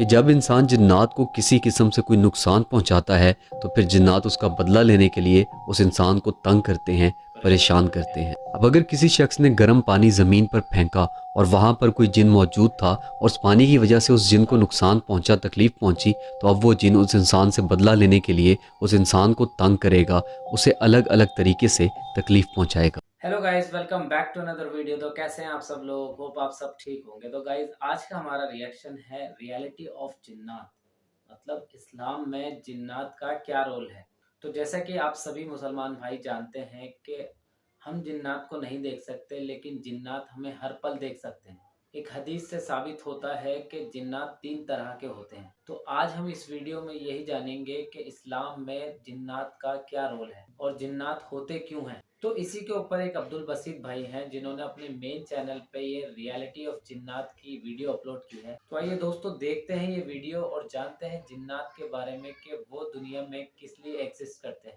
کہ جب انسان جنات کو کسی قسم سے کوئی نقصان پہنچاتا ہے تو پھر جنات اس کا بدلہ لینے کے لیے اس انسان کو تنگ کرتے ہیں، پریشان کرتے ہیں۔ اب اگر کسی شخص نے گرم پانی زمین پر پھینکا اور وہاں پر کوئی جن موجود تھا اور اس پانی کی وجہ سے اس جن کو نقصان پہنچا، تکلیف پہنچی، تو اب وہ جن اس انسان سے بدلہ لینے کے لیے اس انسان کو تنگ کرے گا، اسے الگ الگ طریقے سے تکلیف پہنچائے گا۔ Hello guys, welcome back to another video. تو کیسے ہیں آپ سب لوگ؟ ہوپ آپ سب ٹھیک ہوں گے۔ تو گائز آج کا ہمارا ریئیکشن ہے ریئلٹی آف جنات، مطلب اسلام میں جنات کا کیا رول ہے۔ تو جیسا کہ آپ سبھی مسلمان بھائی جانتے ہیں کہ ہم جنات کو نہیں دیکھ سکتے، لیکن جنات ہمیں ہر پل دیکھ سکتے ہیں۔ ایک حدیث سے ثابت ہوتا ہے کہ جنات 3 طرح کے ہوتے ہیں۔ تو آج ہم اس ویڈیو میں یہی جانیں گے کہ اسلام میں جنات کا کیا رول ہے اور جنات ہوتے کیوں ہیں۔ تو اسی کے اوپر ایک عبدالبسیط بھائی ہیں جنہوں نے اپنے مین چینل پہ یہ ریئلٹی آف جنات کی ویڈیو اپلوڈ کی ہے۔ تو آئیے دوستو دیکھتے ہیں یہ ویڈیو اور جانتے ہیں جنات کے بارے میں کہ وہ دنیا میں کس لیے ایگزسٹ کرتے ہیں۔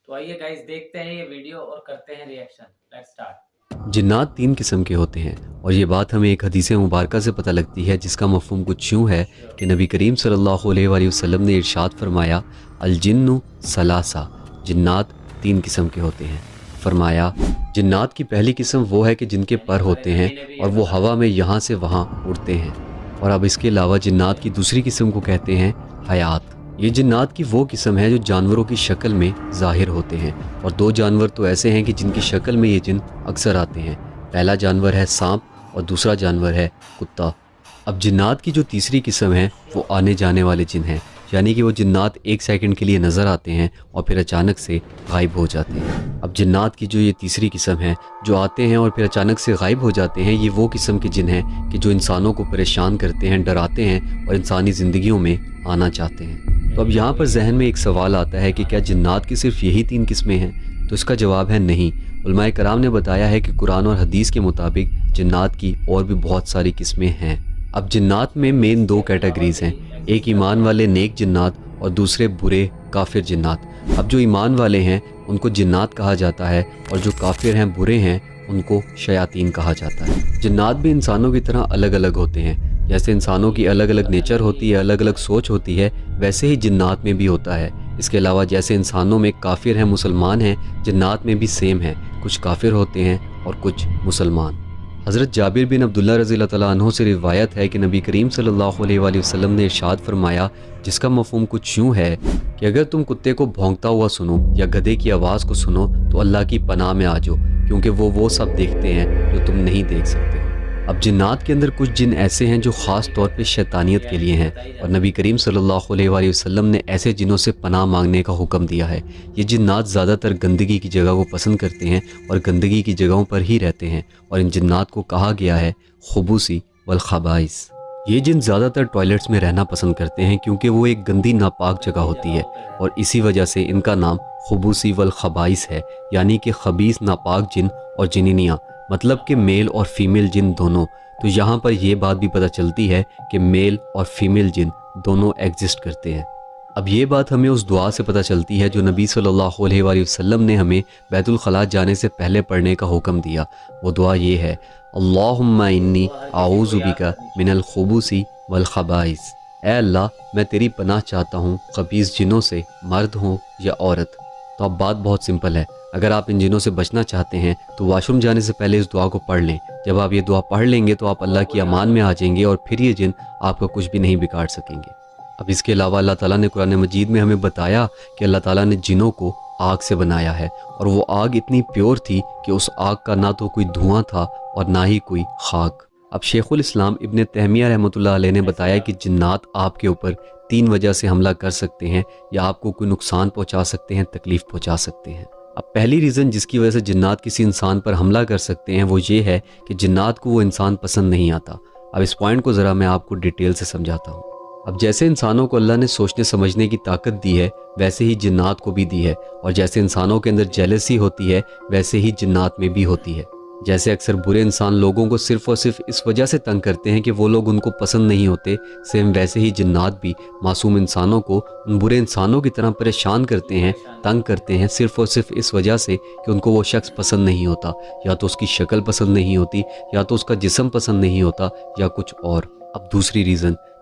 تو آئیے گائز دیکھتے ہیں یہ ویڈیو اور کرتے ہیں ریئیکشن۔ Let's start. جنات 3 قسم کے ہوتے ہیں، اور یہ بات ہمیں ایک حدیث مبارکہ سے پتہ لگتی ہے، جس کا مفہوم کچھ یوں ہے کہ نبی کریم صلی اللہ علیہ وآلہ وسلم نے ارشاد فرمایا، الجن ثلاثہ، جنات 3 قسم کے ہوتے ہیں۔ فرمایا جنات کی پہلی قسم وہ ہے کہ جن کے پر ہوتے ہیں اور وہ ہوا میں یہاں سے وہاں اڑتے ہیں، اور اب اس کے علاوہ جنات کی دوسری قسم کو کہتے ہیں حیات۔ یہ جنات کی وہ قسم ہے جو جانوروں کی شکل میں ظاہر ہوتے ہیں، اور 2 جانور تو ایسے ہیں کہ جن کی شکل میں یہ جن اکثر آتے ہیں۔ پہلا جانور ہے سانپ اور دوسرا جانور ہے کتا۔ اب جنات کی جو تیسری قسم ہے وہ آنے جانے والے جن ہیں، یعنی کہ وہ جنات 1 سیکنڈ کے لیے نظر آتے ہیں اور پھر اچانک سے غائب ہو جاتے ہیں۔ اب جنات کی جو یہ تیسری قسم ہے، جو آتے ہیں اور پھر اچانک سے غائب ہو جاتے ہیں، یہ وہ قسم کے جن ہیں کہ جو انسانوں کو پریشان کرتے ہیں، ڈراتے ہیں اور انسانی زندگیوں میں آنا چاہتے ہیں۔ تو اب یہاں پر ذہن میں ایک سوال آتا ہے کہ کیا جنات کی صرف یہی 3 قسمیں ہیں؟ تو اس کا جواب ہے نہیں۔ علماء کرام نے بتایا ہے کہ قرآن اور حدیث کے مطابق جنات کی اور بھی بہت ساری قسمیں ہیں۔ اب جنات میں مین 2 کیٹیگریز ہیں، ایک ایمان والے نیک جنات اور دوسرے برے کافر جنات۔ اب جو ایمان والے ہیں ان کو جنات کہا جاتا ہے، اور جو کافر ہیں، برے ہیں، ان کو شیاطین کہا جاتا ہے۔ جنات بھی انسانوں کی طرح الگ الگ ہوتے ہیں، جیسے انسانوں کی الگ الگ نیچر ہوتی ہے، الگ الگ سوچ ہوتی ہے، ویسے ہی جنات میں بھی ہوتا ہے۔ اس کے علاوہ جیسے انسانوں میں کافر ہیں، مسلمان ہیں، جنات میں بھی سیم ہے، کچھ کافر ہوتے ہیں اور کچھ مسلمان۔ حضرت جابر بن عبداللہ رضی اللہ تعالیٰ عنہ سے روایت ہے کہ نبی کریم صلی اللہ علیہ وآلہ وسلم نے ارشاد فرمایا، جس کا مفہوم کچھ یوں ہے کہ اگر تم کتے کو بھونکتا ہوا سنو یا گدھے کی آواز کو سنو تو اللہ کی پناہ میں آ جاؤ، کیونکہ وہ سب دیکھتے ہیں جو تم نہیں دیکھ سکتے۔ اب جنات کے اندر کچھ جن ایسے ہیں جو خاص طور پہ شیطانیت کے لیے ہیں، اور نبی کریم صلی اللہ علیہ وآلہ وسلم نے ایسے جنوں سے پناہ مانگنے کا حکم دیا ہے۔ یہ جنات زیادہ تر گندگی کی جگہ کو پسند کرتے ہیں اور گندگی کی جگہوں پر ہی رہتے ہیں، اور ان جنات کو کہا گیا ہے خبوثی والخبائث۔ یہ جن زیادہ تر ٹوائلٹس میں رہنا پسند کرتے ہیں کیونکہ وہ ایک گندی ناپاک جگہ ہوتی ہے، اور اسی وجہ سے ان کا نام خبوثی والخبائث ہے، یعنی کہ خبیث ناپاک جن اور جنینیاں، مطلب کہ میل اور فیمیل جن دونوں۔ تو یہاں پر یہ بات بھی پتہ چلتی ہے کہ میل اور فیمیل جن دونوں ایگزسٹ کرتے ہیں۔ اب یہ بات ہمیں اس دعا سے پتہ چلتی ہے جو نبی صلی اللہ علیہ وآلہ وسلم نے ہمیں بیت الخلاء جانے سے پہلے پڑھنے کا حکم دیا۔ وہ دعا یہ ہے، اللہم انی اعوذ بک من الخبث والخبائث۔ اے اللہ، میں تیری پناہ چاہتا ہوں خبیث جنوں سے، مرد ہوں یا عورت۔ تو اب بات بہت سمپل ہے، اگر آپ ان جنوں سے بچنا چاہتے ہیں تو واش روم جانے سے پہلے اس دعا کو پڑھ لیں۔ جب آپ یہ دعا پڑھ لیں گے تو آپ اللہ کی امان میں آ جائیں گے، اور پھر یہ جن آپ کا کچھ بھی نہیں بگاڑ سکیں گے۔ اب اس کے علاوہ اللہ تعالیٰ نے قرآن مجید میں ہمیں بتایا کہ اللہ تعالیٰ نے جنوں کو آگ سے بنایا ہے، اور وہ آگ اتنی پیور تھی کہ اس آگ کا نہ تو کوئی دھواں تھا اور نہ ہی کوئی خاک۔ اب شیخ الاسلام ابن تیمیہ رحمۃ اللہ علیہ نے بتایا کہ جنات آپ کے اوپر 3 وجہ سے حملہ کر سکتے ہیں، یا آپ کو کوئی نقصان پہنچا سکتے ہیں، تکلیف پہنچا سکتے ہیں۔ اب پہلی ریزن جس کی وجہ سے جنات کسی انسان پر حملہ کر سکتے ہیں وہ یہ ہے کہ جنات کو وہ انسان پسند نہیں آتا۔ اب اس پوائنٹ کو ذرا میں آپ کو ڈیٹیل سے سمجھاتا ہوں۔ اب جیسے انسانوں کو اللہ نے سوچنے سمجھنے کی طاقت دی ہے، ویسے ہی جنات کو بھی دی ہے، اور جیسے انسانوں کے اندر جیلسی ہوتی ہے ویسے ہی جنات میں بھی ہوتی ہے۔ جیسے اکثر برے انسان لوگوں کو صرف اور صرف اس وجہ سے تنگ کرتے ہیں کہ وہ لوگ ان کو پسند نہیں ہوتے، سیم ویسے ہی جنات بھی معصوم انسانوں کو ان برے انسانوں کی طرح پریشان کرتے ہیں، تنگ کرتے ہیں، صرف اور صرف اس وجہ سے کہ ان کو وہ شخص پسند نہیں ہوتا، یا تو اس کی شکل پسند نہیں ہوتی، یا تو اس کا جسم پسند نہیں ہوتا، یا کچھ اور۔ اب دوسری ریزن